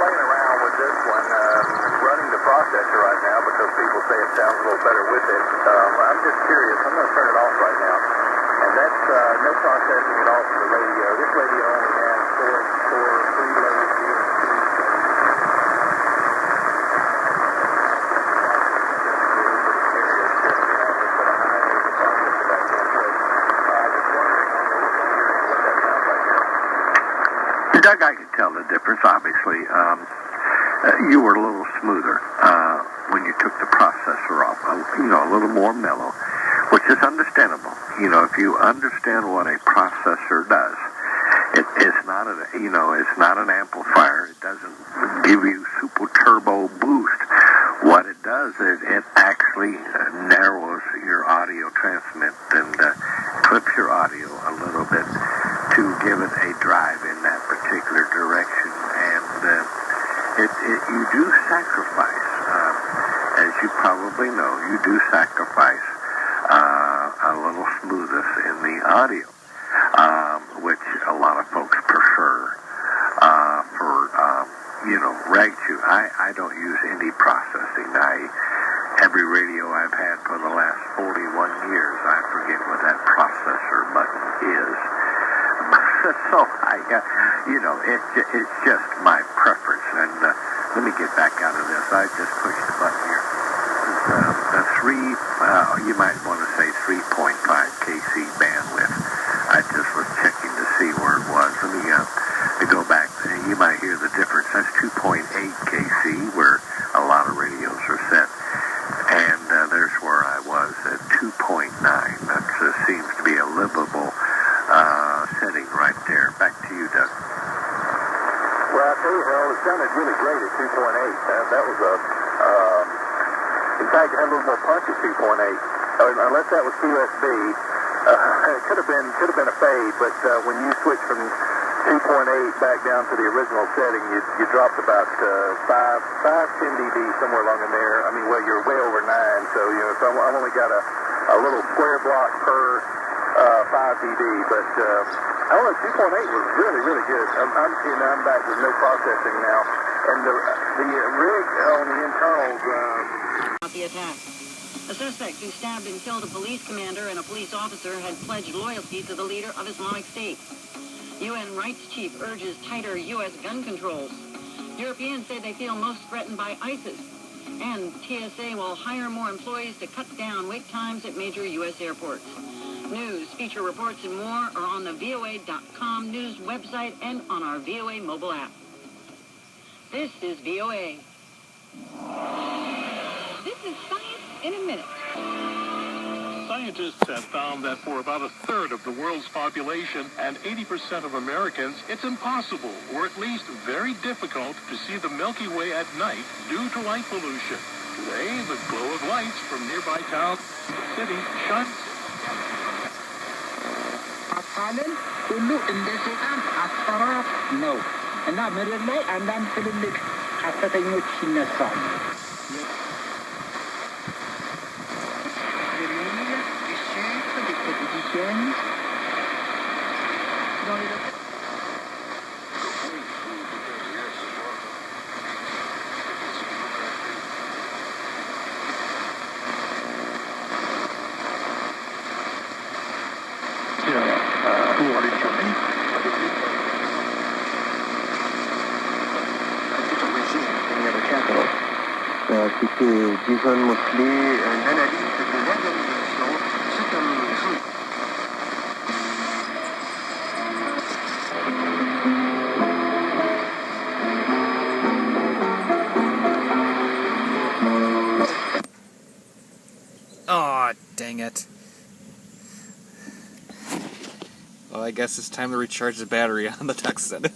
playing around with this one, running the processor right now because people say it sounds a little better with it. I'm just curious. I'm going to turn it off right now. And that's no processing at all for the radio. This radio only has four preloaded DXing. Doug, I could tell the difference, obviously. You were a little smoother when you took the processor off, a little more mellow, which is understandable. If you understand what a processor does, it's not it's not an amplifier. It doesn't give you super turbo boost. What it does is it actually narrows your audio transmit and clips your audio a little bit to give it a drive in that particular direction, and you do sacrifice, as you probably know, you do sacrifice a little smoothness in the audio, which a lot of folks prefer for reg tune. I don't use any processing. Every radio I've had for the last 41 years, I forget what that processor button is. So it's just my preference. And let me get back out of this. I just pushed the button here. You might want to say 3.5 kc bandwidth. I just was checking to see where it was. Let me go back. You might hear the difference. That's 2.8 kc, where a lot of radios are set. And there's where I was at 2.9. That seems to be a livable setting right there. Back to you, Doug. Well, I tell you, Harold, it sounded really great at 2.8. That was in fact, it had a little more punch at 2.8. Unless that was USB, it could have been a fade. But when you switch from 2.8 back down to the original setting, you dropped about 10 dB somewhere along in there. I mean, well, you're way over 9. So so I've only got a little square block per 5 dB, but I don't know, 2.8 was really, really good. I'm back with no processing now, and the rig on the internals. The attack. A suspect who stabbed and killed a police commander and a police officer had pledged loyalty to the leader of Islamic State. UN rights chief urges tighter U.S. gun controls. Europeans say they feel most threatened by ISIS. And TSA will hire more employees to cut down wait times at major U.S. airports. News, feature reports, and more are on the VOA.com news website and on our VOA mobile app. This is VOA. This is Science in a Minute. Scientists have found that for about a third of the world's population and 80% of Americans, it's impossible, or at least very difficult, to see the Milky Way at night due to light pollution. Today, the glow of lights from nearby towns, the city, shines. ሁሉ እንደ ሰይጣን አስፈራራት ነው እና ምድር ላይ አንዳንድ ትልልቅ ሐሰተኞች ይነሳሉ። What is your name? Any other capital? C'était Jason Mosley, un analyste de l'organisation. C'est un Aw, dang it. Well, I guess it's time to recharge the battery on the Tecsun.